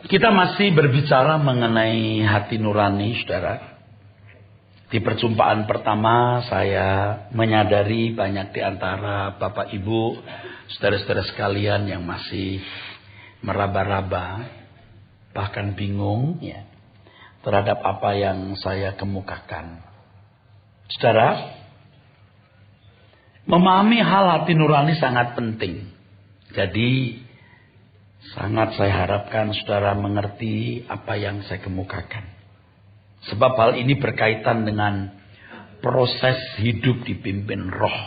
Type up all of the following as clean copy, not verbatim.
Kita masih berbicara mengenai hati nurani, saudara. Di perjumpaan pertama saya menyadari banyak di antara Bapak Ibu, saudara-saudara sekalian yang masih meraba-raba, bahkan bingung ya, terhadap apa yang saya kemukakan. Saudara, memahami hal hati nurani sangat penting. Jadi sangat saya harapkan saudara mengerti apa yang saya kemukakan. Sebab hal ini berkaitan dengan proses hidup dipimpin roh.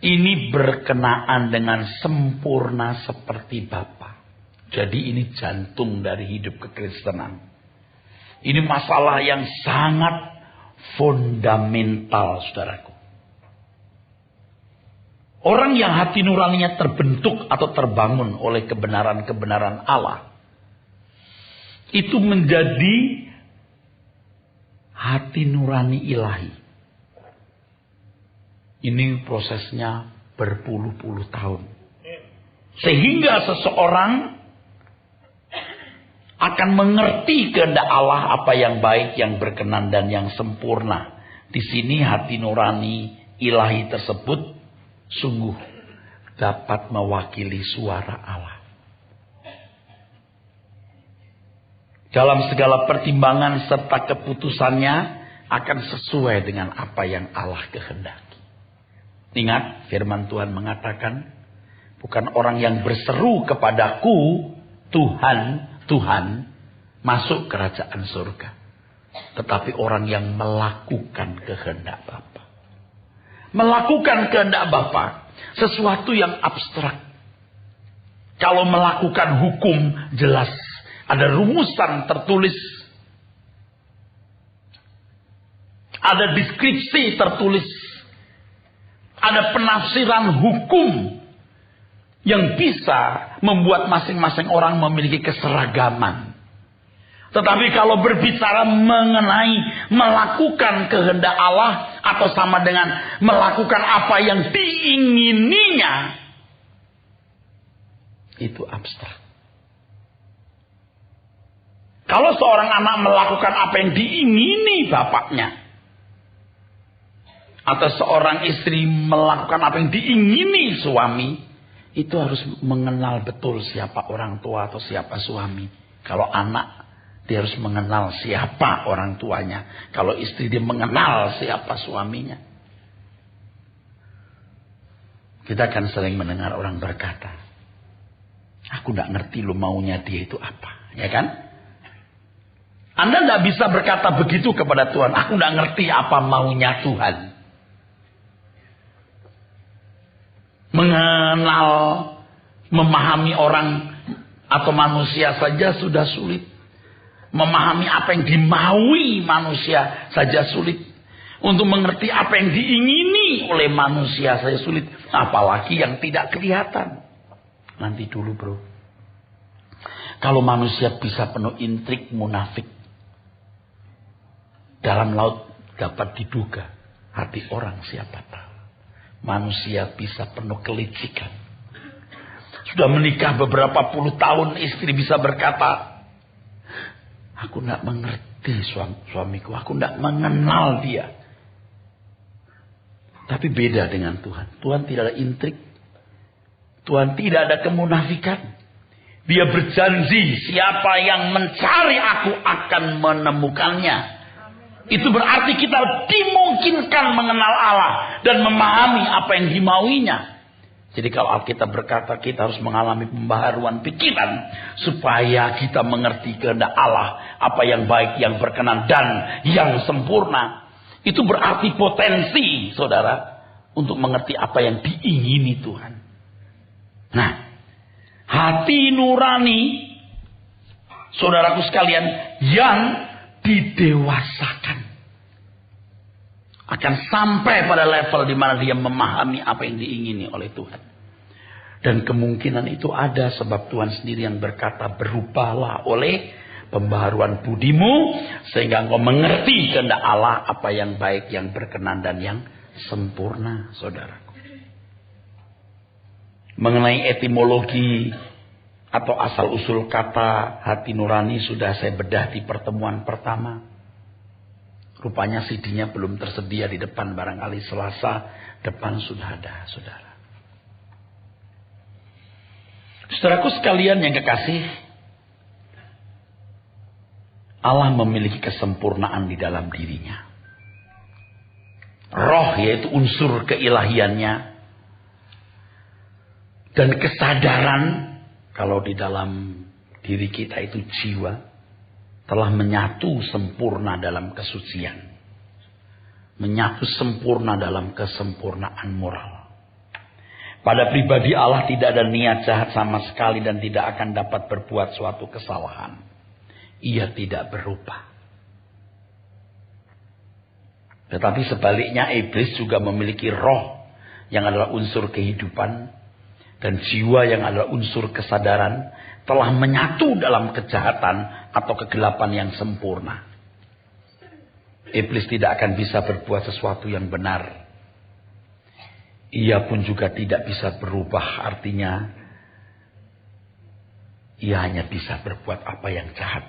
Ini berkenaan dengan sempurna seperti Bapa. Jadi ini jantung dari hidup kekristenan. Ini masalah yang sangat fundamental, saudaraku. Orang yang hati nuraninya terbentuk atau terbangun oleh kebenaran-kebenaran Allah, itu menjadi hati nurani ilahi. Ini prosesnya berpuluh-puluh tahun. Sehingga seseorang akan mengerti kehendak Allah, apa yang baik, yang berkenan, dan yang sempurna. Di sini hati nurani ilahi tersebut sungguh dapat mewakili suara Allah. Dalam segala pertimbangan serta keputusannya akan sesuai dengan apa yang Allah kehendaki. Ingat, firman Tuhan mengatakan, bukan orang yang berseru kepadaku, Tuhan, Tuhan, masuk kerajaan surga. Tetapi orang yang melakukan kehendak Bapa. Melakukan kehendak Bapa, sesuatu yang abstrak. Kalau melakukan hukum jelas, ada rumusan tertulis, ada deskripsi tertulis, ada penafsiran hukum yang bisa membuat masing-masing orang memiliki keseragaman. Tetapi kalau berbicara mengenai melakukan kehendak Allah atau sama dengan melakukan apa yang diingininya, itu abstrak. Kalau seorang anak melakukan apa yang diingini bapaknya, atau seorang istri melakukan apa yang diingini suami, itu harus mengenal betul siapa orang tua atau siapa suami. Kalau anak, dia harus mengenal siapa orang tuanya. Kalau istri, dia mengenal siapa suaminya. Kita akan sering mendengar orang berkata, aku gak ngerti lo maunya dia itu apa. Ya kan? Anda gak bisa berkata begitu kepada Tuhan. Aku gak ngerti apa maunya Tuhan. Mengenal, memahami orang atau manusia saja sudah sulit. Memahami apa yang dimaui manusia saja sulit. Untuk mengerti apa yang diingini oleh manusia saja sulit. Apalagi yang tidak kelihatan. Nanti dulu bro. Kalau manusia bisa penuh intrik munafik, dalam laut dapat diduga hati orang siapa tahu. Manusia bisa penuh kelicikan. Sudah menikah beberapa puluh tahun, istri bisa berkata, aku tidak mengerti suamiku. Aku tidak mengenal dia. Tapi beda dengan Tuhan. Tuhan tidak ada intrik. Tuhan tidak ada kemunafikan. Dia berjanji, siapa yang mencari aku akan menemukannya. Itu berarti kita dimungkinkan mengenal Allah dan memahami apa yang dimauinya. Jadi kalau Alkitab berkata kita harus mengalami pembaharuan pikiran supaya kita mengerti kehendak Allah, apa yang baik, yang berkenan, dan yang sempurna. Itu berarti potensi, saudara, untuk mengerti apa yang diingini Tuhan. Nah, hati nurani, saudaraku sekalian, yang didewasakan akan sampai pada level di mana dia memahami apa yang diingini oleh Tuhan. Dan kemungkinan itu ada sebab Tuhan sendiri yang berkata, berubahlah oleh pembaharuan budimu sehingga engkau mengerti kehendak Allah, apa yang baik, yang berkenan, dan yang sempurna, saudaraku. Mengenai etimologi Atau asal-usul kata hati nurani sudah saya bedah di pertemuan pertama. Rupanya CD-nya belum tersedia di depan, barangkali Selasa depan sudah ada, saudara. Saudaraku sekalian yang kekasih, Allah memiliki kesempurnaan di dalam dirinya. Roh yaitu unsur keilahiannya. Dan kesadaran, kalau di dalam diri kita itu jiwa, telah menyatu sempurna dalam kesucian. Menyatu sempurna dalam kesempurnaan moral. Pada pribadi Allah tidak ada niat jahat sama sekali dan tidak akan dapat berbuat suatu kesalahan. Ia tidak berubah. Tetapi sebaliknya iblis juga memiliki roh yang adalah unsur kehidupan. Dan jiwa yang adalah unsur kesadaran telah menyatu dalam kejahatan atau kegelapan yang sempurna. Iblis tidak akan bisa berbuat sesuatu yang benar. Ia pun juga tidak bisa berubah, artinya ia hanya bisa berbuat apa yang jahat.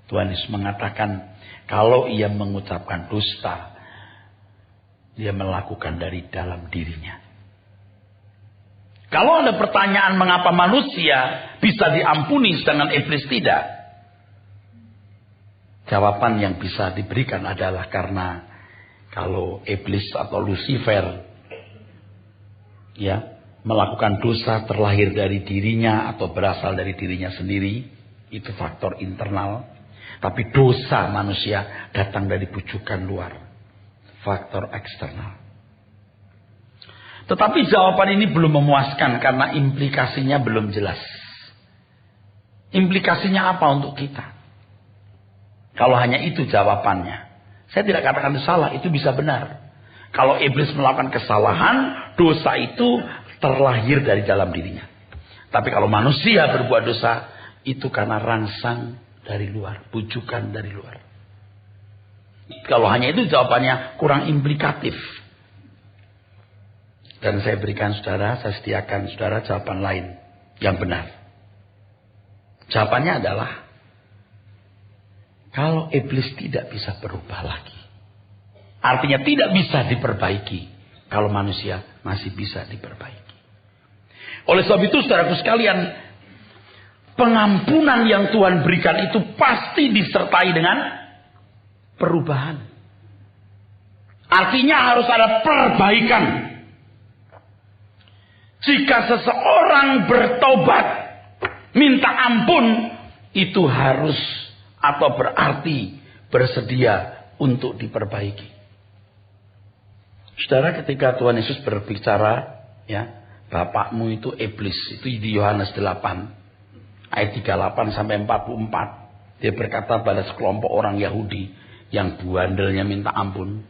Tuhan Yesus mengatakan kalau ia mengucapkan dusta, dia melakukan dari dalam dirinya. Kalau ada pertanyaan mengapa manusia bisa diampuni sedangkan iblis tidak? Jawaban yang bisa diberikan adalah karena kalau iblis atau Lucifer melakukan dosa terlahir dari dirinya atau berasal dari dirinya sendiri, itu faktor internal. Tapi dosa manusia datang dari bujukan luar, faktor eksternal. Tetapi jawaban ini belum memuaskan karena implikasinya belum jelas. Implikasinya apa untuk kita? Kalau hanya itu jawabannya, saya tidak katakan itu salah, itu bisa benar. Kalau iblis melakukan kesalahan, dosa itu terlahir dari dalam dirinya. Tapi kalau manusia berbuat dosa, itu karena rangsang dari luar, bujukan dari luar. Kalau hanya itu jawabannya kurang implikatif. Dan saya berikan saudara, saya sediakan saudara jawaban lain yang benar. Jawabannya adalah, kalau iblis tidak bisa berubah lagi. Artinya tidak bisa diperbaiki. Kalau manusia masih bisa diperbaiki. Oleh sebab itu saudaraku sekalian, pengampunan yang Tuhan berikan itu pasti disertai dengan perubahan. Artinya harus ada perbaikan. Jika seseorang bertobat, minta ampun, itu harus atau berarti bersedia untuk diperbaiki. Saudara, ketika Tuhan Yesus berbicara, bapakmu itu iblis, itu di Yohanes 8, ayat 38 sampai 44. Dia berkata pada sekelompok orang Yahudi yang bandelnya minta ampun,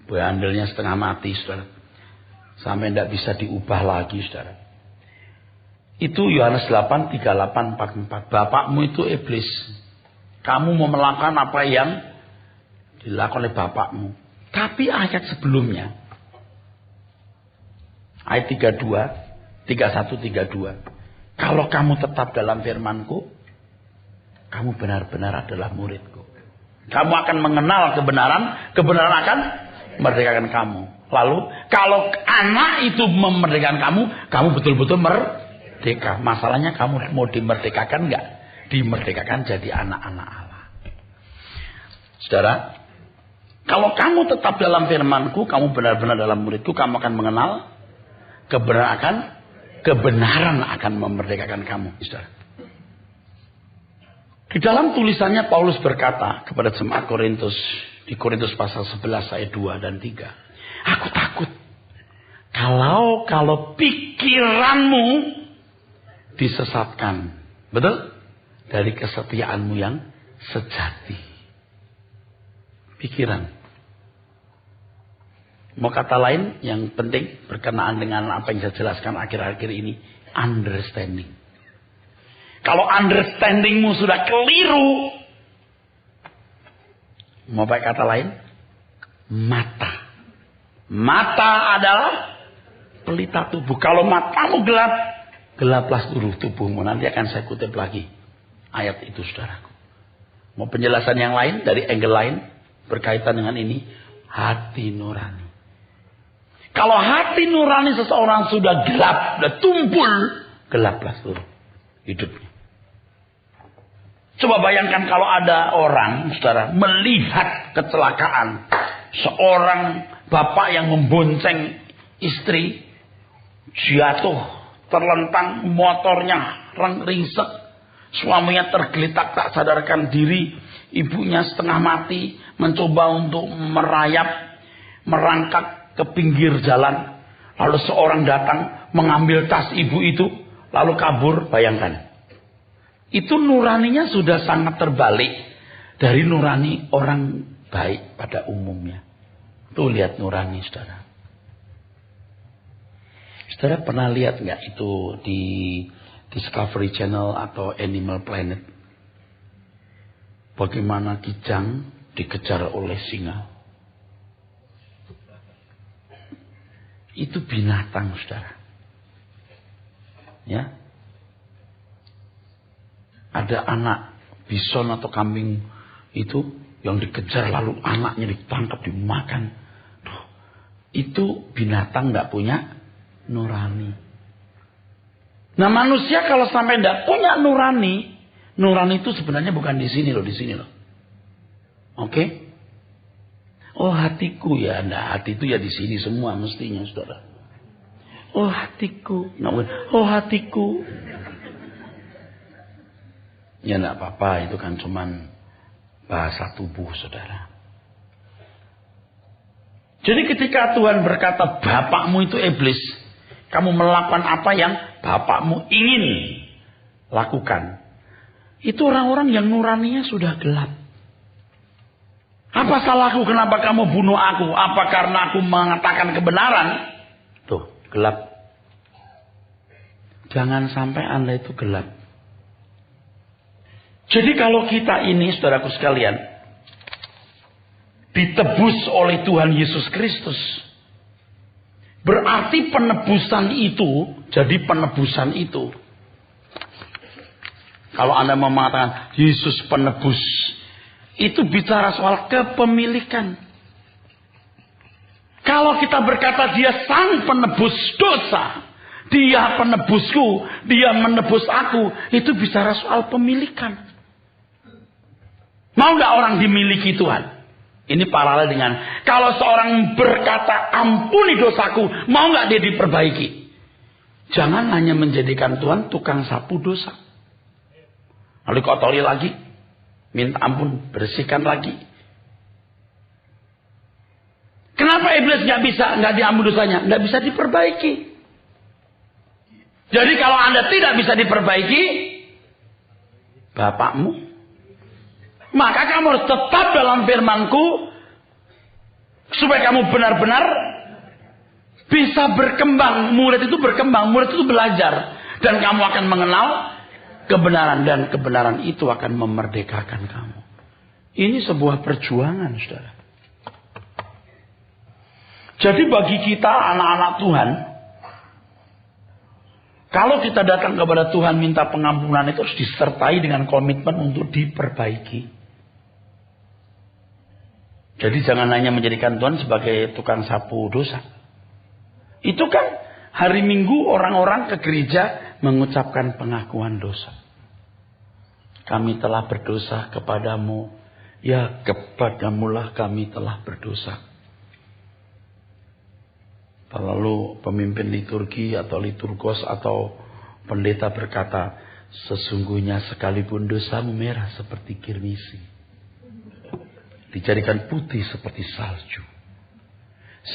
bandelnya setengah mati, saudara. Sampai tidak bisa diubah lagi, saudara. Itu Yohanes 8, 38, 44. Bapakmu itu iblis. Kamu mau melakukan apa yang dilakukan oleh bapakmu. Tapi ayat sebelumnya, ayat 32, 31, 32. Kalau kamu tetap dalam firmanku, kamu benar-benar adalah muridku. Kamu akan mengenal kebenaran, kebenaran akan memerdekakan kamu. Lalu kalau anak itu memerdekakan kamu betul-betul merdeka. Masalahnya kamu mau dimerdekakan enggak? Dimerdekakan jadi anak-anak Allah. Saudara, kalau kamu tetap dalam firmanku, kamu benar-benar dalam muridku, kamu akan mengenal kebenaran akan memerdekakan kamu. Saudara. Di dalam tulisannya Paulus berkata kepada jemaat Korintus, di Korintus pasal 11 ayat 2 dan 3. Aku takut kalau pikiranmu disesatkan. Betul? Dari kesetiaanmu yang sejati. Pikiran. Mau kata lain yang penting berkenaan dengan apa yang saya jelaskan akhir-akhir ini. Understanding. Kalau understandingmu sudah keliru. Mau pakai kata lain? Mata. Mata adalah pelita tubuh. Kalau matamu gelap, Gelaplah seluruh tubuhmu. Nanti akan saya kutip lagi ayat itu, saudaraku. Mau penjelasan yang lain dari angle lain berkaitan dengan ini, hati nurani. Kalau hati nurani seseorang sudah gelap, sudah tumpul, gelaplah seluruh hidupnya. Coba bayangkan kalau ada orang, saudara, melihat kecelakaan seorang bapak yang membonceng istri, jatuh, terlentang, motornya ringsek, suaminya tergeletak tak sadarkan diri, ibunya setengah mati, mencoba untuk merayap, merangkak ke pinggir jalan, lalu seorang datang mengambil tas ibu itu, lalu kabur. Bayangkan, itu nuraninya sudah sangat terbalik dari nurani orang baik pada umumnya. Tuh lihat nurani, saudara. Saudara pernah lihat nggak itu di Discovery Channel atau Animal Planet? Bagaimana kijang dikejar oleh singa. Itu binatang, saudara. Ya. Ada anak bison atau kambing itu yang dikejar lalu anaknya ditangkap dimakan. Duh, itu binatang nggak punya nurani. Nah, manusia kalau sampai nggak punya nurani, nurani itu sebenarnya bukan di sini loh, di sini loh. Oke? Oh, hatiku ya, nah hati itu ya di sini semua mestinya, saudara. Oh, hatiku, oh hatiku. Ya enggak apa-apa, itu kan cuman bahasa tubuh, saudara. Jadi ketika Tuhan berkata bapakmu itu iblis, kamu melakukan apa yang bapakmu ingin lakukan. Itu orang-orang yang nuraninya sudah gelap. Apa salahku, kenapa kamu bunuh aku? Apa karena aku mengatakan kebenaran? Tuh, gelap. Jangan sampai Anda itu gelap. Jadi kalau kita ini, saudaraku sekalian, ditebus oleh Tuhan Yesus Kristus, berarti penebusan itu, jadi penebusan itu. Kalau Anda mau mengatakan Yesus penebus, itu bicara soal kepemilikan. Kalau kita berkata dia sang penebus dosa, dia penebusku, dia menebus aku, itu bicara soal pemilikan. Mau gak orang dimiliki Tuhan? Ini paralel dengan kalau seorang berkata ampuni dosaku, mau gak dia diperbaiki? Jangan hanya menjadikan Tuhan tukang sapu dosa. Lalu kotori lagi, minta ampun, bersihkan lagi. Kenapa iblis gak diampuni dosanya? Gak bisa diperbaiki. Jadi kalau Anda tidak bisa diperbaiki, bapakmu, maka kamu harus tetap dalam firman-Ku supaya kamu benar-benar bisa berkembang. Murid itu berkembang, murid itu belajar, dan kamu akan mengenal kebenaran, dan kebenaran itu akan memerdekakan kamu. Ini sebuah perjuangan, saudara. Jadi bagi kita anak-anak Tuhan, kalau kita datang kepada Tuhan minta pengampunan, itu harus disertai dengan komitmen untuk diperbaiki. Jadi jangan hanya menjadikan Tuhan sebagai tukang sapu dosa. Itu kan hari Minggu orang-orang ke gereja mengucapkan pengakuan dosa. Kami telah berdosa kepadamu. Ya, kepadamulah kami telah berdosa. Lalu pemimpin liturgi atau liturgos atau pendeta berkata, sesungguhnya sekalipun dosamu merah seperti kirmisi, dijadikan putih seperti salju.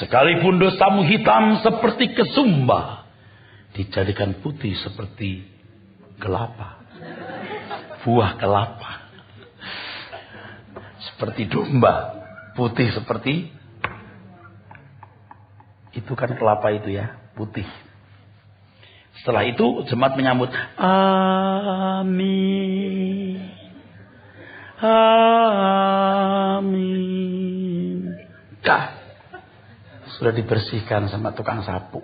Sekalipun dosamu hitam seperti kesumba, dijadikan putih seperti kelapa. Buah kelapa. Seperti domba. Putih seperti, itu kan kelapa itu ya, putih. Setelah itu jemaat menyambut, amin. Amin. Dah. Sudah dibersihkan sama tukang sapu.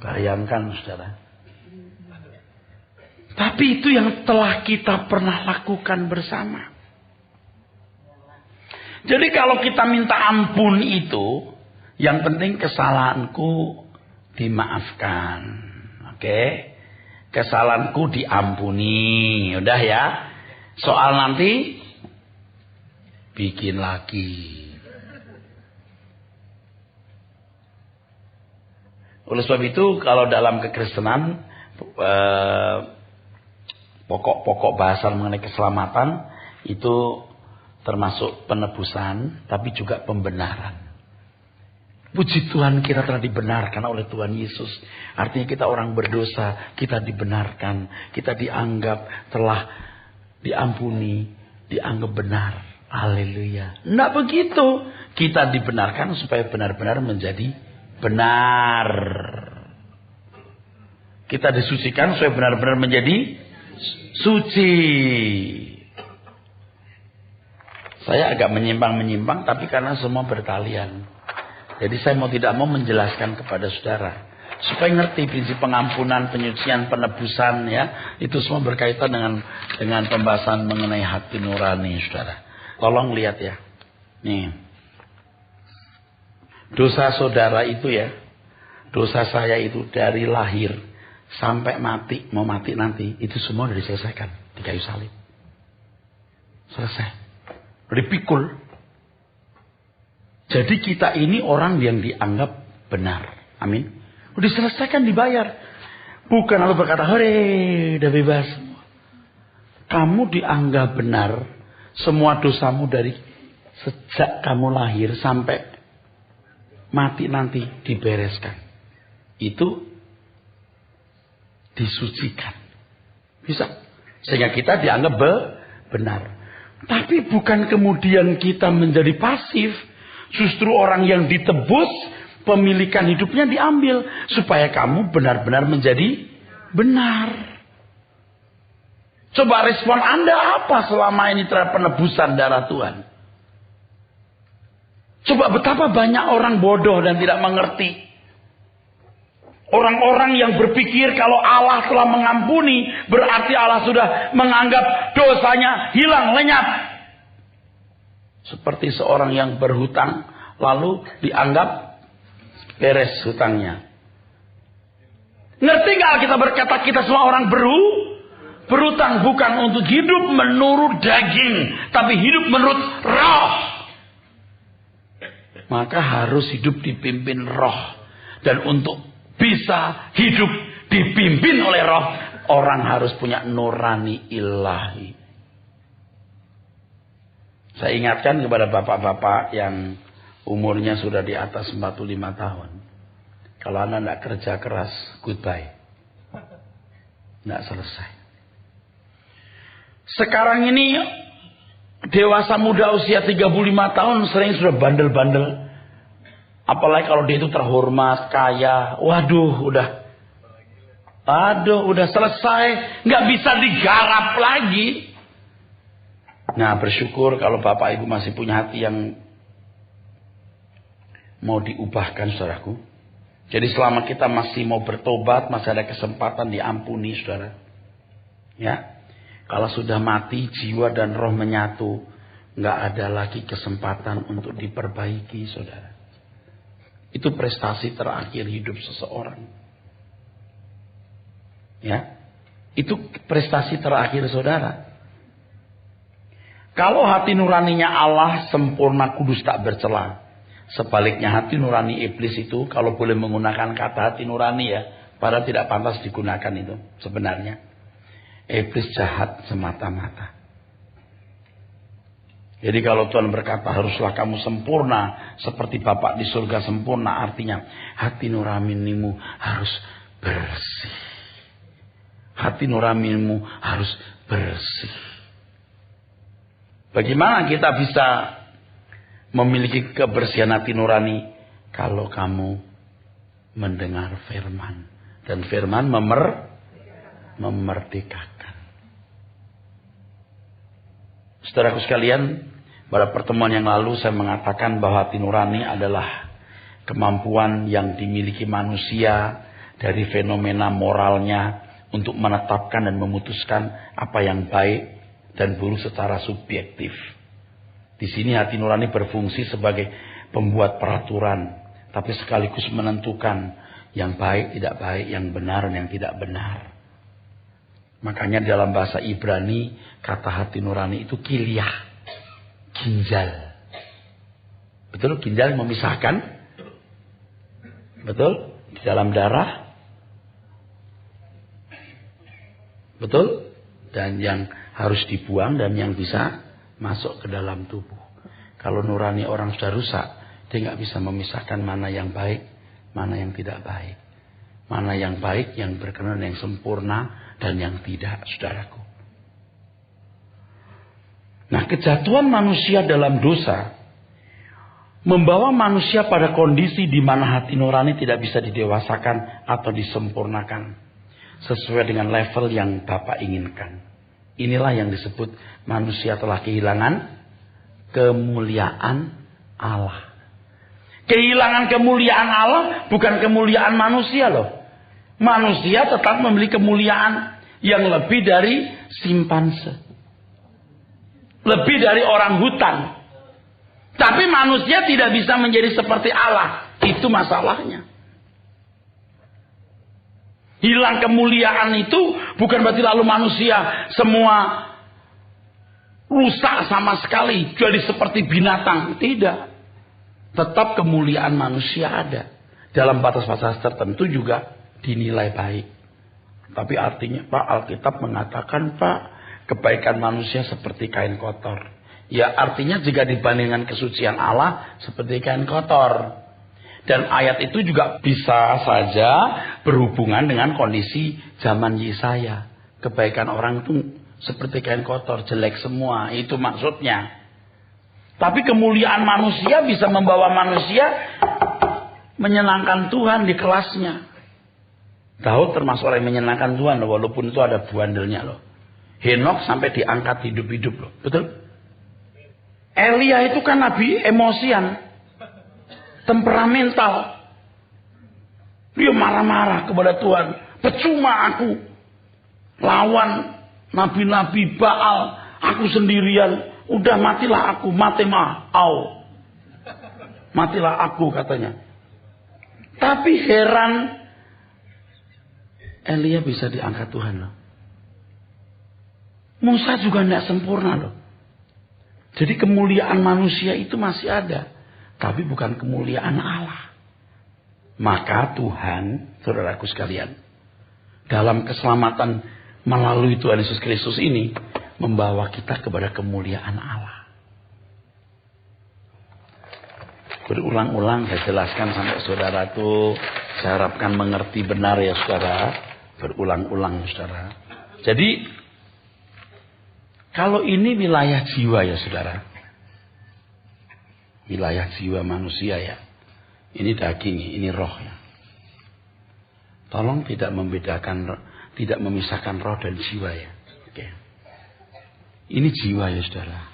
Bayangkan saudara. Tapi itu yang telah kita pernah lakukan bersama. Jadi kalau kita minta ampun itu, yang penting kesalahanku dimaafkan. Oke? Kesalahanku diampuni. Udah ya. Soal nanti bikin lagi. Oleh sebab itu kalau dalam kekristenan pokok-pokok bahasan mengenai keselamatan itu termasuk penebusan tapi juga pembenaran. Puji Tuhan kita telah dibenarkan oleh Tuhan Yesus. Artinya kita orang berdosa, kita dibenarkan, kita dianggap telah diampuni, dianggap benar. Haleluya. Tidak begitu. Kita dibenarkan supaya benar-benar menjadi benar. Kita disucikan supaya benar-benar menjadi suci. Saya agak menyimpang-menyimpang tapi karena semua bertalian. Jadi saya tidak mau menjelaskan kepada saudara supaya ngerti prinsip pengampunan, penyucian, penebusan ya. Itu semua berkaitan dengan pembahasan mengenai hati nurani saudara. Tolong lihat ya. Nih. Dosa saudara itu ya. Dosa saya itu dari lahir sampai mati, mau mati nanti, itu semua sudah diselesaikan di kayu salib. Selesai. Dipikul. Jadi kita ini orang yang dianggap benar. Amin. Udah diselesaikan, dibayar. Bukan lalu berkata, hore, udah bebas. Kamu dianggap benar. Semua dosamu dari sejak kamu lahir sampai mati nanti dibereskan. Itu disucikan. Bisa. Sehingga kita dianggap benar. Tapi bukan kemudian kita menjadi pasif. Justru orang yang ditebus, pemilikan hidupnya diambil. Supaya kamu benar-benar menjadi benar. Coba respon Anda apa selama ini terhadap penebusan darah Tuhan? Coba betapa banyak orang bodoh dan tidak mengerti. Orang-orang yang berpikir kalau Allah telah mengampuni, berarti Allah sudah menganggap dosanya hilang, lenyap. Seperti seorang yang berhutang, lalu dianggap beres hutangnya. Ngerti gak kita berkata kita semua orang berhutang bukan untuk hidup menurut daging, tapi hidup menurut roh. Maka harus hidup dipimpin roh. Dan untuk bisa hidup dipimpin oleh roh, orang harus punya nurani ilahi. Saya ingatkan kepada bapak-bapak yang umurnya sudah di atas 45 tahun. Kalau Anda tidak kerja keras, goodbye. Tidak selesai. Sekarang ini dewasa muda usia 35 tahun sering sudah bandel-bandel. Apalagi kalau dia itu terhormat, kaya. Waduh, udah selesai. Nggak bisa digarap lagi. Nah, bersyukur kalau Bapak Ibu masih punya hati yang mau diubahkan, saudaraku. Jadi selama kita masih mau bertobat, masih ada kesempatan diampuni, saudara. Ya, kalau sudah mati, jiwa dan roh menyatu, nggak ada lagi kesempatan untuk diperbaiki, saudara. Itu prestasi terakhir hidup seseorang. Ya, itu prestasi terakhir saudara. Kalau hati nuraninya Allah sempurna, kudus, tak bercela. Sebaliknya hati nurani iblis itu, kalau boleh menggunakan kata hati nurani ya, padahal tidak pantas digunakan itu sebenarnya. Iblis jahat semata-mata. Jadi kalau Tuhan berkata haruslah kamu sempurna seperti Bapa di surga sempurna, artinya hati nuranimu harus bersih. Hati nuranimu harus bersih. Bagaimana kita bisa memiliki kebersihan hati nurani? Kalau kamu mendengar firman. Dan firman memerdekakan. Saudaraku sekalian, pada pertemuan yang lalu saya mengatakan bahwa hati nurani adalah kemampuan yang dimiliki manusia dari fenomena moralnya untuk menetapkan dan memutuskan apa yang baik dan buruk secara subjektif. Di sini hati nurani berfungsi sebagai pembuat peraturan, tapi sekaligus menentukan yang baik, tidak baik, yang benar, dan yang tidak benar. Makanya dalam bahasa Ibrani, kata hati nurani itu kilyah, ginjal. Betul, ginjal memisahkan. Betul, di dalam darah. Betul, dan yang harus dibuang dan yang bisa masuk ke dalam tubuh. Kalau nurani orang sudah rusak, dia nggak bisa memisahkan mana yang baik, mana yang tidak baik. Mana yang baik, yang berkenan, yang sempurna, dan yang tidak, saudaraku. Nah, kejatuhan manusia dalam dosa membawa manusia pada kondisi di mana hati nurani tidak bisa didewasakan atau disempurnakan sesuai dengan level yang Bapa inginkan. Inilah yang disebut manusia telah kehilangan kemuliaan Allah. Kehilangan kemuliaan Allah bukan kemuliaan manusia loh. Manusia tetap memiliki kemuliaan yang lebih dari simpanse. Lebih dari orang hutan. Tapi manusia tidak bisa menjadi seperti Allah. Itu masalahnya. Hilang kemuliaan itu bukan berarti lalu manusia semua rusak sama sekali. Jadi seperti binatang. Tidak. Tetap kemuliaan manusia ada. Dalam batas-batas tertentu juga dinilai baik. Tapi artinya Pak, Alkitab mengatakan Pak, kebaikan manusia seperti kain kotor. Ya artinya jika dibandingkan kesucian Allah seperti kain kotor. Dan ayat itu juga bisa saja berhubungan dengan kondisi zaman Yesaya. Kebaikan orang itu seperti kain kotor, jelek semua. Itu maksudnya. Tapi kemuliaan manusia bisa membawa manusia menyenangkan Tuhan di kelasnya. Daud termasuk orang yang menyenangkan Tuhan loh, walaupun itu ada bandelnya loh. Henok sampai diangkat hidup-hidup loh. Betul? Elia itu kan nabi emosian. Temperamental. Dia marah-marah kepada Tuhan. Percuma aku lawan nabi-nabi Baal. Aku sendirian. Udah matilah aku. Matilah aku katanya. Tapi heran. Elia bisa diangkat Tuhan loh. Musa juga tidak sempurna loh. Jadi kemuliaan manusia itu masih ada. Tapi bukan kemuliaan Allah. Maka Tuhan, saudaraku sekalian, dalam keselamatan melalui Tuhan Yesus Kristus ini, membawa kita kepada kemuliaan Allah. Berulang-ulang saya jelaskan sampai saudara itu, saya harapkan mengerti benar ya saudara. Berulang-ulang saudara. Jadi, kalau ini wilayah jiwa ya saudara. Wilayah jiwa manusia ya. Ini daging, ini roh ya. Tolong tidak membedakan, tidak memisahkan roh dan jiwa ya. Oke. Ini jiwa ya saudara.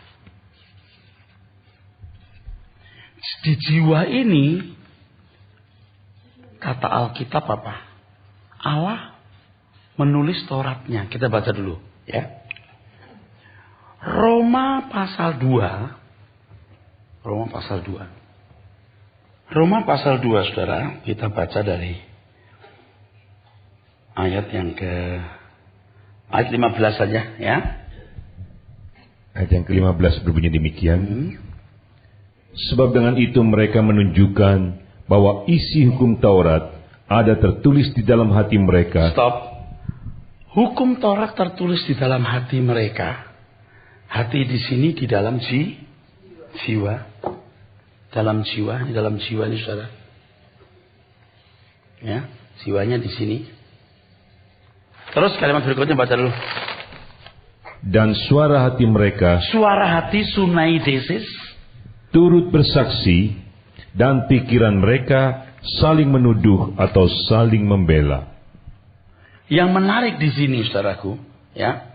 Di jiwa ini, kata Alkitab apa? Allah menulis Tauratnya. Kita baca dulu ya. Roma pasal 2. Roma pasal 2. Roma pasal 2 saudara. Kita baca dari ayat yang ayat 15 saja ya. Ayat yang ke-15 berbunyi demikian. Sebab dengan itu mereka menunjukkan bahwa isi hukum Taurat ada tertulis di dalam hati mereka. Stop. Hukum Taurat tertulis di dalam hati mereka. Hati di sini di dalam jiwa. Dalam jiwa ini saudara. Ya, jiwanya di sini. Terus kalimat berikutnya baca dulu. Dan suara hati mereka, suara hati sunaidesis, turut bersaksi, dan pikiran mereka saling menuduh atau saling membela. Yang menarik di sini saudaraku, ya.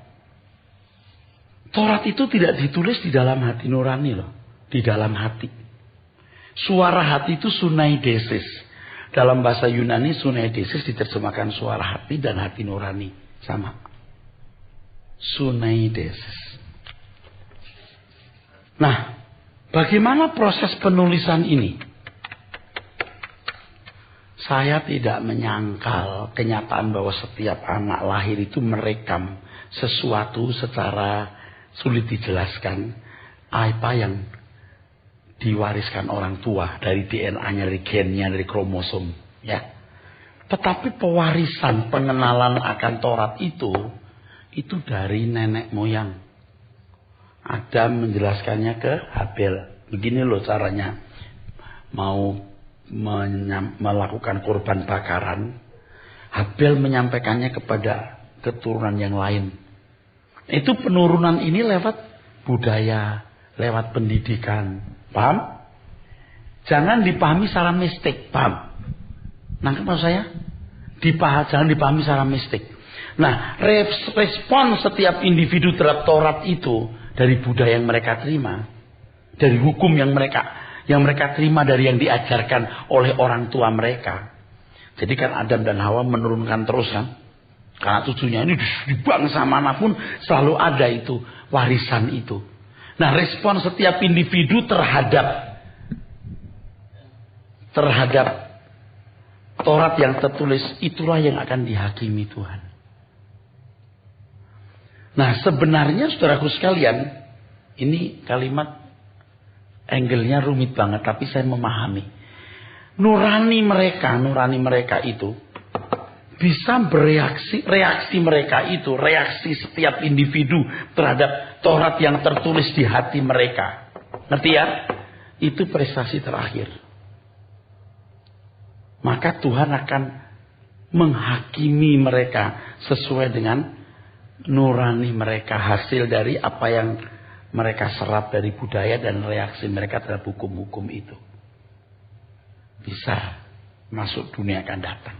Taurat itu tidak ditulis di dalam hati nurani loh, di dalam hati. Suara hati itu sunaidesis. Dalam bahasa Yunani suneidesis diterjemahkan suara hati dan hati nurani. Sama. Suneidesis. Nah, bagaimana proses penulisan ini? Saya tidak menyangkal kenyataan bahwa setiap anak lahir itu merekam sesuatu secara sulit dijelaskan. Apa yang diwariskan orang tua dari DNA-nya, dari gennya, dari kromosom, ya. Tetapi pewarisan pengenalan akan Taurat itu dari nenek moyang. Adam menjelaskannya ke Habel. Begini loh caranya. Mau melakukan korban bakaran, Habel menyampaikannya kepada keturunan yang lain. Itu penurunan ini lewat budaya, lewat pendidikan. Paham? Jangan dipahami secara mistik. Paham? Nangkep maksud saya? Jangan dipahami secara mistik. Nah, respon setiap individu terhadap Taurat itu dari budaya yang mereka terima, dari hukum yang mereka terima dari yang diajarkan oleh orang tua mereka. Jadi kan Adam dan Hawa menurunkan terus kan? Karena cucunya ini di bangsa manapun selalu ada itu warisan itu. Nah, respon setiap individu terhadap Taurat yang tertulis itulah yang akan dihakimi Tuhan. Nah, sebenarnya saudaraku sekalian, ini kalimat angle-nya rumit banget, tapi saya memahami. Nurani mereka itu bisa reaksi mereka itu, reaksi setiap individu terhadap Taurat yang tertulis di hati mereka. Ngerti ya? Itu prestasi terakhir. Maka Tuhan akan menghakimi mereka sesuai dengan nurani mereka, hasil dari apa yang mereka serap dari budaya dan reaksi mereka terhadap hukum-hukum itu. Bisa masuk dunia akan datang.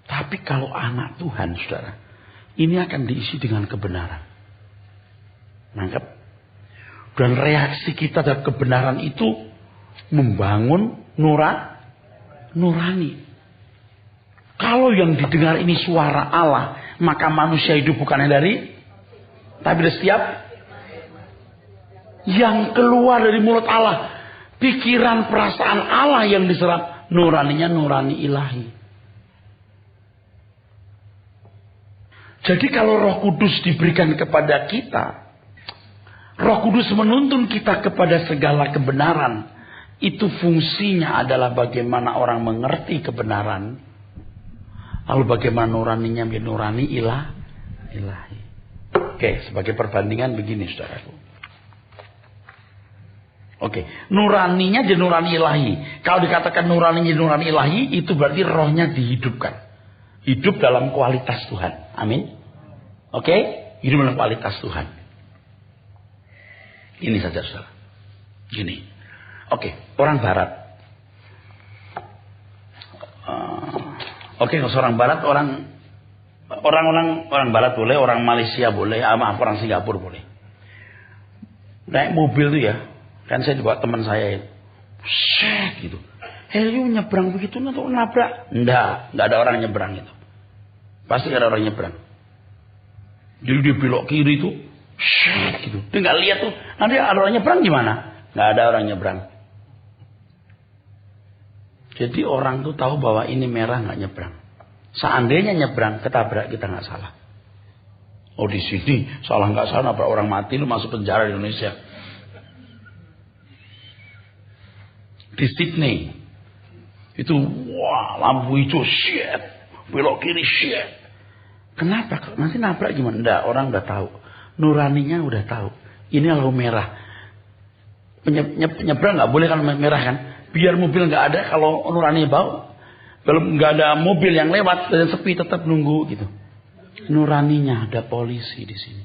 Tapi kalau anak Tuhan, saudara, ini akan diisi dengan kebenaran. Nangkep? Dan reaksi kita terhadap kebenaran itu membangun nurani. Kalau yang didengar ini suara Allah, maka manusia hidup bukannya tapi dari setiap yang keluar dari mulut Allah. Pikiran perasaan Allah yang diserap, nuraninya nurani ilahi. Jadi kalau Roh Kudus diberikan kepada kita, Roh Kudus menuntun kita kepada segala kebenaran. Itu fungsinya adalah bagaimana orang mengerti kebenaran. Lalu bagaimana nuraninya menjadi nurani ilahi. Oke, sebagai perbandingan begini saudaraku. Oke, nuraninya jadi nurani ilahi. Kalau dikatakan nuraninya jadi nurani ilahi, itu berarti rohnya dihidupkan. Hidup dalam kualitas Tuhan. Amin. Oke, hidup dalam kualitas Tuhan. Ini saja saudara. Gini. Oke, orang Barat. Oke, kalau orang Barat, orang Barat boleh, orang Malaysia boleh, orang Singapura boleh. Naik mobil tuh ya, kan saya juga teman saya itu, gitu. Lu nyebrang begitu atau nabrak? Enggak ada orang nyebrang itu. Pasti ada orang nyebrang. Jadi dia belok kiri itu, gitu. Dia nggak lihat tuh, nanti ada orang nyebrang gimana? Nggak ada orang nyebrang. Jadi orang tuh tahu bahwa ini merah nggak nyebrang. Seandainya nyebrang ketabrak kita nggak salah. Oh di sini salah nggak salah nabrak orang mati lu masuk penjara di Indonesia. Di Sydney itu wah lampu hijau shit, belok kiri shit. Kenapa? Nanti nabrak gimana? Enggak, orang udah tahu. Nuraninya udah tahu. Ini lampu merah. Nyebrang nggak boleh kan merah kan? Biar mobil nggak ada, kalau nuraninya bau. Kalau nggak ada mobil yang lewat dan sepi tetap nunggu gitu. Nuraninya ada polisi di sini.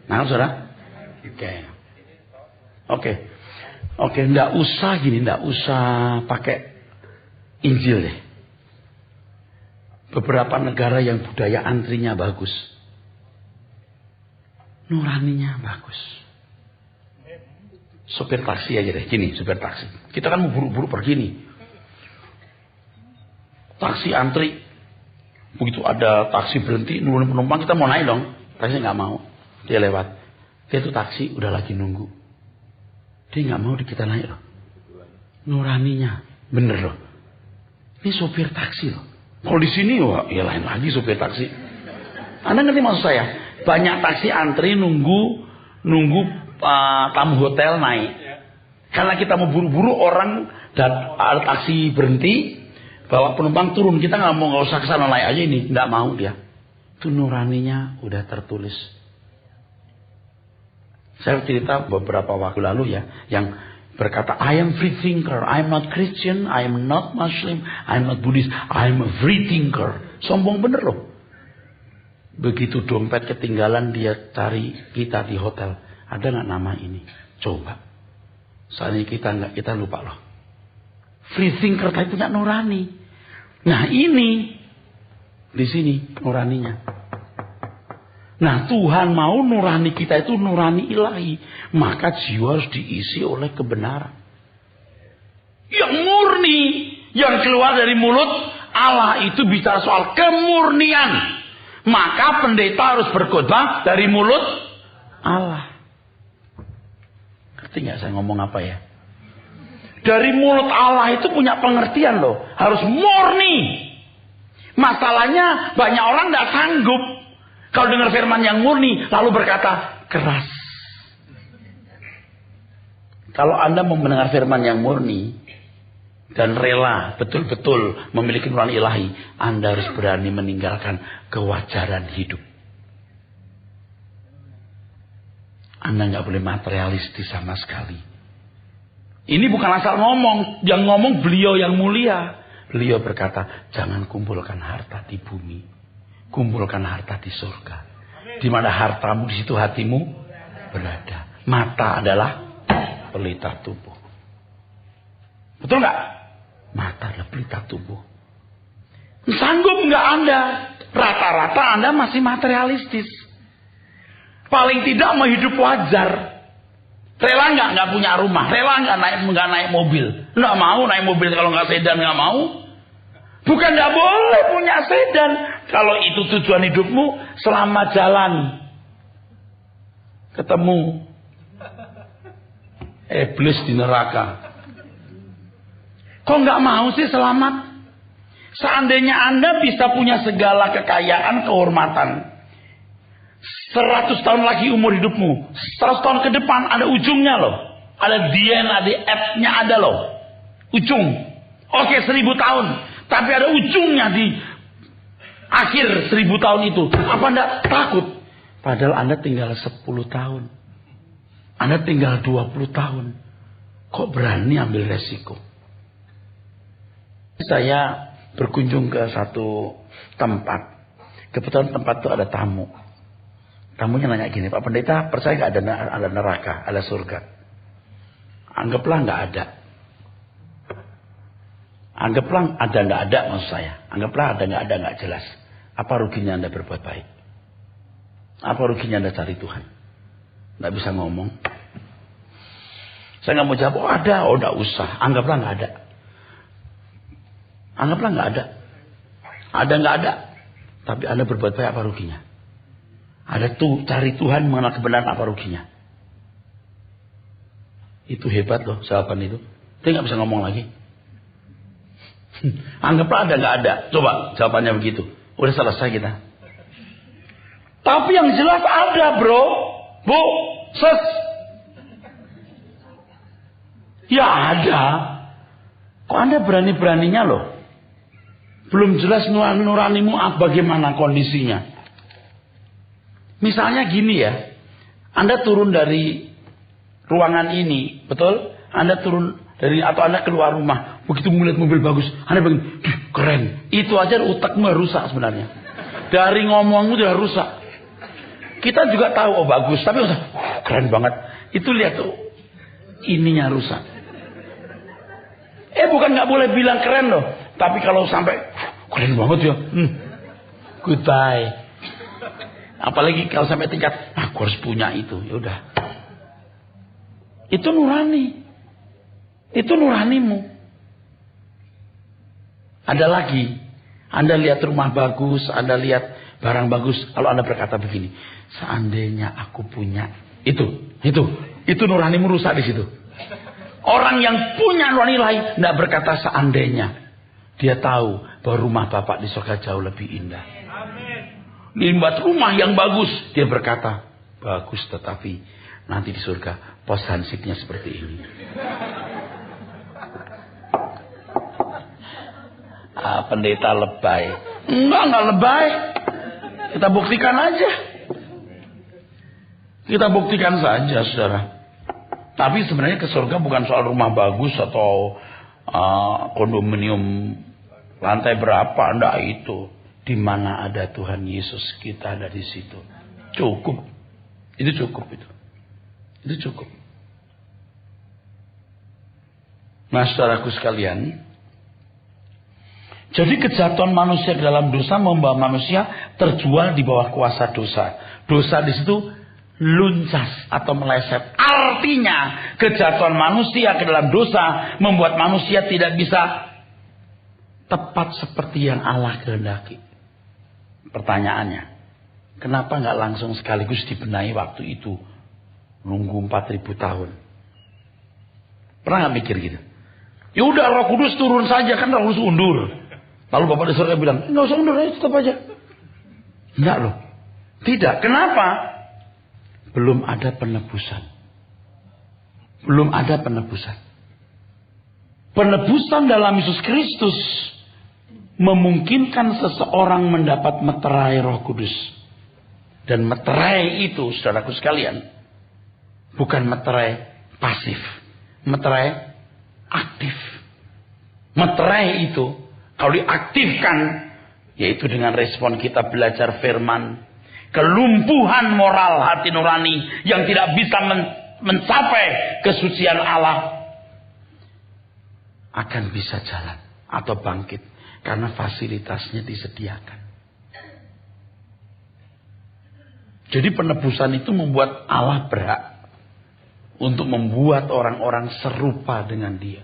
Nah, saudara. Oke, nggak usah pakai Injil deh. Beberapa negara yang budaya antrinya bagus, nuraninya bagus. Supir taksi aja deh, gini supir taksi. Kita kan mau buru-buru pergi nih. taksi antri. Begitu ada taksi berhenti, nunggu penumpang, kita mau naik dong. Taksi nggak mau, dia lewat. Dia tuh taksi udah lagi nunggu. Dia nggak mau kita naik loh. Nuraninya, bener loh. Ini sopir taksi loh. Kalau di sini wah, ya lain lagi sopir taksi. Anda ngerti maksud saya? Banyak taksi antri nunggu tamu hotel naik. Karena kita mau buru-buru, orang dan ada taksi berhenti. Bawa penumpang turun, kita nggak usah kesana, naik aja ini, nggak mau dia. Itu nuraninya udah tertulis. Saya cerita beberapa waktu lalu ya, yang berkata, I am free thinker, I am not Christian, I am not Muslim, I am not Buddhist, I am a free thinker. Sombong bener loh. Begitu dompet ketinggalan, dia cari kita di hotel, ada nggak nama ini? Coba. Soalnya kita lupa loh. Free thinker tapi punya nurani. Nah ini di sini nuraninya. Nah Tuhan mau nurani kita itu nurani ilahi, maka jiwa harus diisi oleh kebenaran yang murni, yang keluar dari mulut Allah. Itu bicara soal kemurnian, maka pendeta harus berkhotbah dari mulut Allah. Ngerti nggak saya ngomong apa ya? Dari mulut Allah itu punya pengertian loh. Harus murni. Masalahnya banyak orang tidak sanggup. Kalau dengar firman yang murni lalu berkata keras. Kalau Anda mau mendengar firman yang murni dan rela betul-betul memiliki nurani ilahi, Anda harus berani meninggalkan kewajaran hidup. Anda nggak boleh materialistis sama sekali. Ini bukan asal ngomong. Yang ngomong beliau yang mulia. Beliau berkata, jangan kumpulkan harta di bumi, kumpulkan harta di surga. Di mana hartamu, di situ hatimu berada. Mata adalah pelita tubuh. Betul nggak? Mata adalah pelita tubuh. Sanggup nggak Anda? Rata-rata Anda masih materialistis. Paling tidak mau hidup wajar. Rela nggak punya rumah, rela nggak naik mobil, nggak mau naik mobil kalau nggak sedan nggak mau. Bukan nggak boleh punya sedan, kalau itu tujuan hidupmu, selamat jalan. Ketemu iblis di neraka. Kok nggak mau sih selamat? Seandainya Anda bisa punya segala kekayaan, kehormatan, 100 tahun lagi umur hidupmu, 100 tahun ke depan ada ujungnya loh. Ada dien, ada end-nya ada loh. Ujung. Oke 1000 tahun. Tapi ada ujungnya di akhir 1000 tahun itu. Apa Anda takut? Padahal Anda tinggal 10 tahun. Anda tinggal 20 tahun. Kok berani ambil resiko? Saya berkunjung ke satu tempat. Kebetulan tempat itu ada tamu. Tamunya nanya gini, Pak Pendeta, percaya nggak ada neraka, ada surga? Anggaplah nggak ada. Anggaplah ada nggak ada maksud saya. Anggaplah ada nggak jelas. Apa ruginya Anda berbuat baik? Apa ruginya Anda cari Tuhan? Nggak bisa ngomong. Saya nggak mau jawab. Oh ada, oh nggak usah. Anggaplah nggak ada. Anggaplah nggak ada. Ada nggak ada. Tapi Anda berbuat baik, apa ruginya? Ada tuh cari Tuhan mengenal kebenaran, apa ruginya? Itu hebat loh jawaban itu. Dia nggak bisa ngomong lagi. Anggaplah ada nggak ada. Coba jawabannya begitu. Udah selesai kita. Tapi yang jelas ada bro, bu, ses. Ya ada. Kok Anda berani-beraninya loh? Belum jelas nuranimu bagaimana kondisinya. Misalnya gini ya, Anda turun dari ruangan ini, betul? Anda turun dari atau Anda keluar rumah, begitu melihat mobil bagus, Anda bilang, keren. Itu aja otakmu rusak sebenarnya. Dari ngomongmu sudah rusak. Kita juga tahu, oh bagus, tapi keren banget. Itu lihat tuh, ininya rusak. Bukan nggak boleh bilang keren loh, tapi kalau sampai keren banget ya, goodbye. Apalagi kalau sampai tingkat, aku harus punya itu. Ya udah. Itu nurani. Itu nuranimu. Ada lagi. Anda lihat rumah bagus, Anda lihat barang bagus. Kalau Anda berkata begini, seandainya aku punya itu nuranimu rusak di situ. Orang yang punya nurani ilahi tidak berkata seandainya. Dia tahu bahwa rumah Bapak di surga jauh lebih indah. Dibuat rumah yang bagus, dia berkata bagus, tetapi nanti di surga pos hansipnya seperti ini. Pendeta lebay. Enggak lebay. Kita buktikan aja. Kita buktikan saja, saudara. Tapi sebenarnya ke surga bukan soal rumah bagus atau kondominium lantai berapa. Enggak itu. Di mana ada Tuhan Yesus, kita ada di situ. Cukup. Itu cukup itu. Itu cukup. Nah, saudaraku sekalian, jadi kejatuhan manusia ke dalam dosa membawa manusia terjual di bawah kuasa dosa. Dosa di situ luncas atau meleset. Artinya kejatuhan manusia ke dalam dosa membuat manusia tidak bisa tepat seperti yang Allah kehendaki. Pertanyaannya, kenapa nggak langsung sekaligus dibenahi waktu itu? Nunggu 4.000 tahun. Pernah nggak mikir gitu? Ya udah, Roh Kudus turun saja, kan Roh Kudus undur. Lalu Bapak di surga bilang, nggak usah undur, tetap aja. Enggak loh. Tidak. Kenapa? Belum ada penebusan. Belum ada penebusan. Penebusan dalam Yesus Kristus memungkinkan seseorang mendapat meterai Roh Kudus. Dan meterai itu, saudaraku sekalian, bukan meterai pasif. Meterai aktif. Meterai itu, kalau diaktifkan, yaitu dengan respon kita belajar firman, kelumpuhan moral hati nurani yang tidak bisa mencapai kesucian Allah akan bisa jalan atau bangkit karena fasilitasnya disediakan. Jadi penebusan itu membuat Allah berhak untuk membuat orang-orang serupa dengan Dia,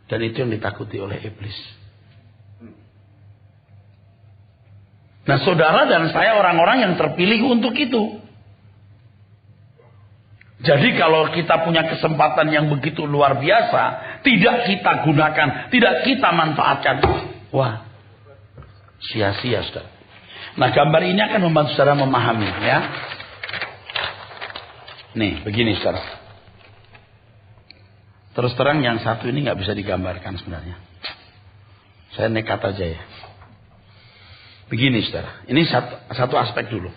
dan itu yang ditakuti oleh iblis. Nah, saudara dan saya orang-orang yang terpilih untuk itu. Jadi kalau kita punya kesempatan yang begitu luar biasa, tidak kita gunakan, tidak kita manfaatkan, wah, sia-sia, saudara. Nah, gambar ini akan membantu saudara memahami, ya. Nih, begini, saudara. Terus terang yang satu ini nggak bisa digambarkan sebenarnya. Saya nekat aja ya. Begini, saudara. Ini satu aspek dulu.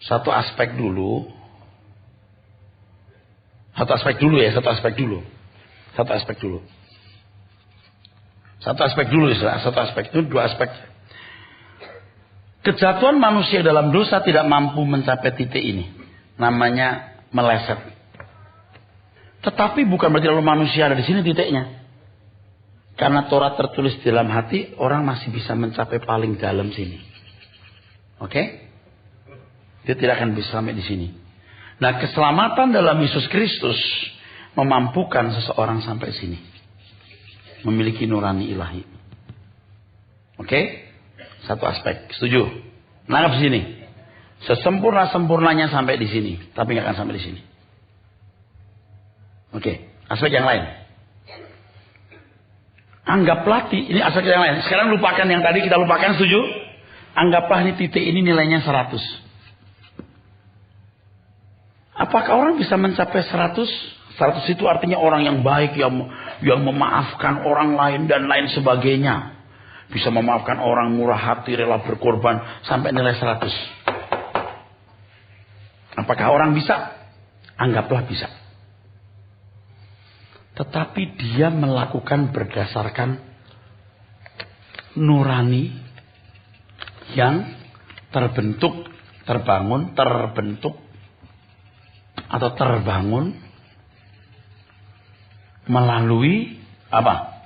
Satu aspek dulu, ya. Satu aspek dulu, itu dua aspek. Kejatuhan manusia dalam dosa tidak mampu mencapai titik ini. Namanya meleset. Tetapi bukan berarti lalu manusia ada di sini titiknya. Karena Taurat tertulis di dalam hati, orang masih bisa mencapai paling dalam sini. Oke? Dia tidak akan bisa sampai di sini. Nah, keselamatan dalam Yesus Kristus memampukan seseorang sampai sini. Memiliki nurani ilahi. Oke? Satu aspek. Setuju? Nangkap sini. Sesempurna-sempurnanya sampai di sini. Tapi nggak akan sampai di sini. Oke. Aspek yang lain. Anggaplah ini aspek yang lain. Sekarang lupakan yang tadi kita lupakan, setuju? Anggaplah ini titik ini nilainya 100. Apakah orang bisa mencapai 100? 100 itu artinya orang yang baik, yang memaafkan orang lain dan lain sebagainya. Bisa memaafkan orang, murah hati, rela berkorban sampai nilai 100. Apakah orang bisa? Anggaplah bisa. Tetapi dia melakukan berdasarkan nurani yang terbentuk melalui apa?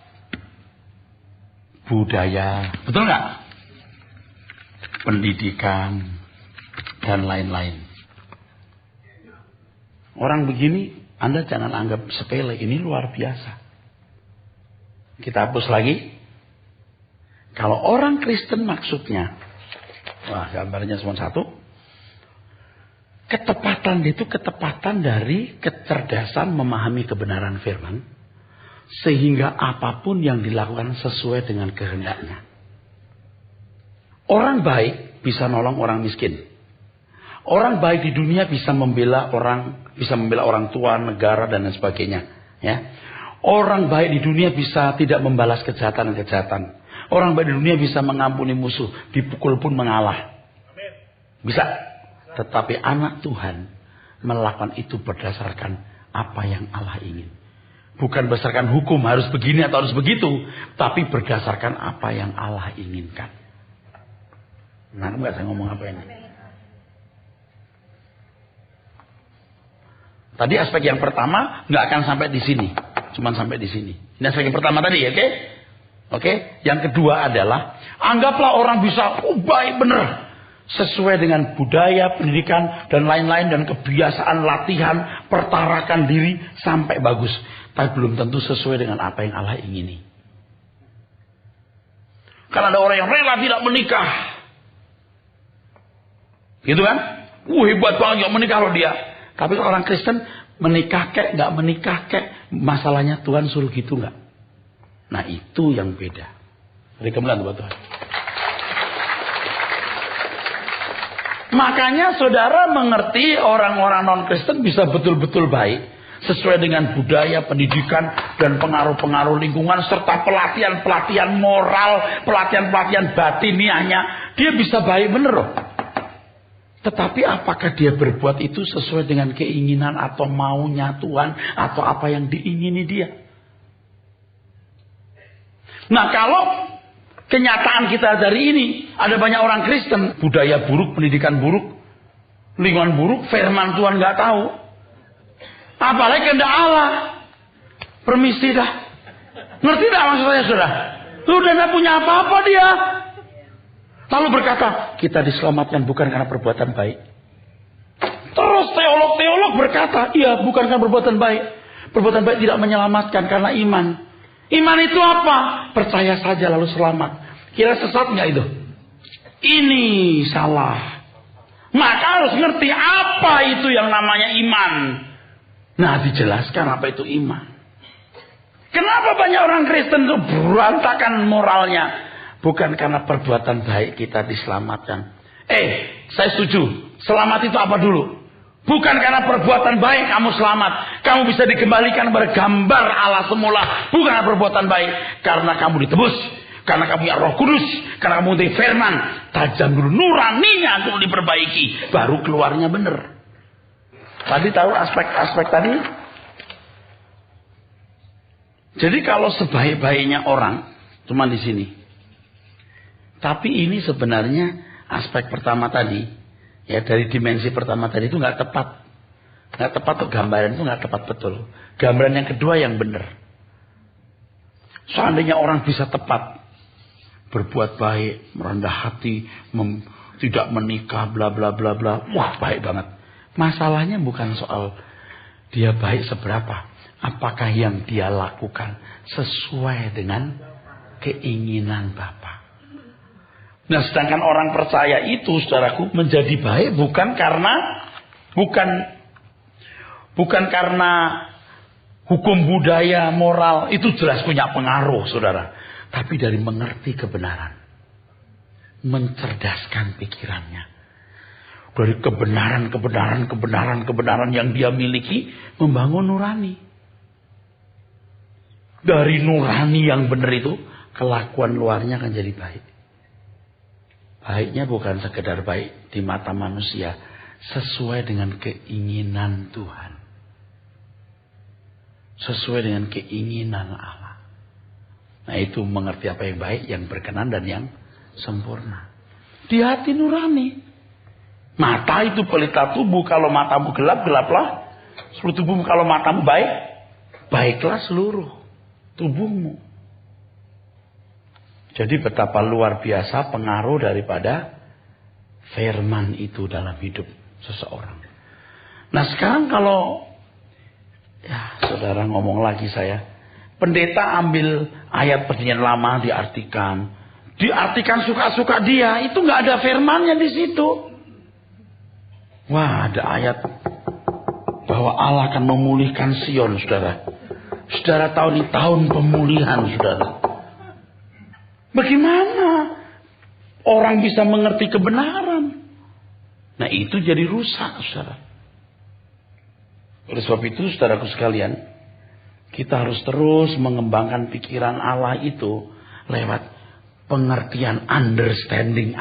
Budaya, betul nggak? Pendidikan dan lain-lain. Orang begini, Anda jangan anggap sepele, ini luar biasa. Kita hapus lagi. Kalau orang Kristen maksudnya, wah gambarnya cuma satu. Ketepatan itu ketepatan dari kecerdasan memahami kebenaran firman. Sehingga apapun yang dilakukan sesuai dengan kehendaknya. Orang baik bisa nolong orang miskin. Orang baik di dunia bisa membela orang tua, negara dan lain sebagainya. Ya. Orang baik di dunia bisa tidak membalas kejahatan-kejahatan. Orang baik di dunia bisa mengampuni musuh, dipukul pun mengalah. Bisa. Tetapi anak Tuhan melakukan itu berdasarkan apa yang Allah ingin. Bukan berdasarkan hukum harus begini atau harus begitu. Tapi berdasarkan apa yang Allah inginkan. Nah, enggak saya ngomong apa ini? Tadi aspek yang pertama nggak akan sampai di sini. Cuman sampai di sini. Ini aspek yang pertama tadi, oke? Oke? Yang kedua adalah anggaplah orang bisa baik bener. Sesuai dengan budaya, pendidikan, dan lain-lain. Dan kebiasaan, latihan, pertarakan diri sampai bagus. Tapi belum tentu sesuai dengan apa yang Allah ingini. Karena ada orang yang rela tidak menikah. Gitu kan? Hebat banget gak menikah loh dia. Tapi orang Kristen menikah kek, gak menikah kek. Masalahnya Tuhan suruh gitu gak? Nah itu yang beda. Rekomendan buat Tuhan. Makanya saudara mengerti orang-orang non-Kristen bisa betul-betul baik. Sesuai dengan budaya, pendidikan, dan pengaruh-pengaruh lingkungan. Serta pelatihan-pelatihan moral, pelatihan-pelatihan batiniahnya. Dia bisa baik bener loh. Tetapi apakah dia berbuat itu sesuai dengan keinginan atau maunya Tuhan. Atau apa yang diingini dia. Nah kalau kenyataan kita dari ini. Ada banyak orang Kristen. Budaya buruk, pendidikan buruk. Lingkungan buruk, firman Tuhan gak tahu. Apalagi kehendak Allah. Permisi dah. Ngerti tak maksud saya sudah? Sudah gak punya apa-apa dia. Lalu berkata, kita diselamatkan bukan karena perbuatan baik. Terus teolog-teolog berkata, iya bukan karena perbuatan baik. Perbuatan baik tidak menyelamatkan karena iman. Iman itu apa? Percaya saja lalu selamat. Kira sesat gak itu? Ini salah. Maka harus ngerti apa itu yang namanya iman. Nah dijelaskan apa itu iman. Kenapa banyak orang Kristen itu berantakan moralnya? Bukan karena perbuatan baik kita diselamatkan. Saya setuju. Selamat itu apa dulu? Bukan karena perbuatan baik kamu selamat. Kamu bisa dikembalikan kepada gambar Allah semula. Bukan karena perbuatan baik. Karena kamu ditebus. Karena kamu punya Roh Kudus. Karena kamu punya firman. Tajam dulu nuraninya untuk diperbaiki. Baru keluarnya benar. Tadi tahu aspek-aspek tadi? Jadi kalau sebaik-baiknya orang cuma di sini. Tapi ini sebenarnya aspek pertama tadi, ya dari dimensi pertama tadi itu nggak tepat. Nggak tepat tuh gambaran itu nggak tepat betul. Gambaran yang kedua yang benar. Seandainya orang bisa tepat berbuat baik, merendah hati, tidak menikah, bla bla bla bla, wah baik banget. Masalahnya bukan soal dia baik seberapa. Apakah yang dia lakukan sesuai dengan keinginan Bapa. Nah sedangkan orang percaya itu saudaraku menjadi baik bukan karena hukum budaya moral. Itu jelas punya pengaruh saudara. Tapi dari mengerti kebenaran. Mencerdaskan pikirannya. Dari kebenaran yang dia miliki. Membangun nurani. Dari nurani yang benar itu. Kelakuan luarnya akan jadi baik. Baiknya bukan sekedar baik di mata manusia. Sesuai dengan keinginan Tuhan. Sesuai dengan keinginan Allah. Nah itu mengerti apa yang baik, yang berkenan dan yang sempurna. Di hati nurani. Mata itu pelita tubuh. Kalau matamu gelap, gelaplah seluruh tubuhmu. Kalau matamu baik, baiklah seluruh tubuhmu. Jadi betapa luar biasa pengaruh daripada firman itu dalam hidup seseorang. Nah sekarang kalau saudara ngomong lagi saya. Pendeta ambil ayat perjanjian lama diartikan. diartikan suka-suka dia, itu nggak ada firmannya di situ. Wah, ada ayat bahwa Allah akan memulihkan Sion, saudara. Saudara tahu ini tahun pemulihan, saudara. Bagaimana orang bisa mengerti kebenaran? Nah, itu jadi rusak, saudara. Oleh sebab itu, saudaraku sekalian, kita harus terus mengembangkan pikiran Allah itu lewat pengertian, understanding.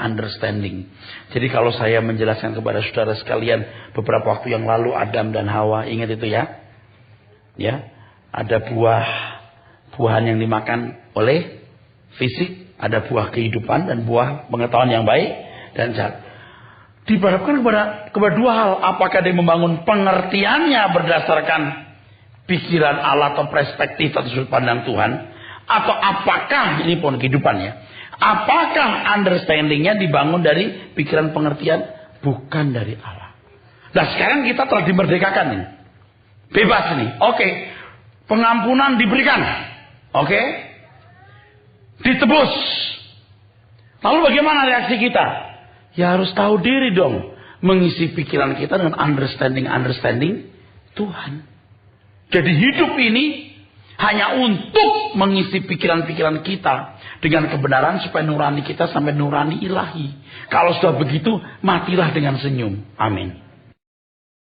Jadi kalau saya menjelaskan kepada saudara sekalian beberapa waktu yang lalu Adam dan Hawa, ingat itu ya? Ya, ada buahan yang dimakan oleh fisik, ada buah kehidupan dan buah pengetahuan yang baik dan jahat. Diharapkan kepada dua hal, apakah dia membangun pengertiannya berdasarkan pikiran Allah atau perspektif atau sudut pandang Tuhan, atau apakah ini pun kehidupannya? Apakah understandingnya dibangun dari pikiran pengertian bukan dari Allah? Nah, sekarang kita telah dimerdekakan nih. Bebas nih. Oke. Pengampunan diberikan. Oke. Ditebus. Lalu bagaimana reaksi kita? Ya harus tahu diri dong. Mengisi pikiran kita dengan understanding Tuhan. Jadi hidup ini hanya untuk mengisi pikiran-pikiran kita dengan kebenaran supaya nurani kita sampai nurani ilahi. Kalau sudah begitu, matilah dengan senyum. Amin.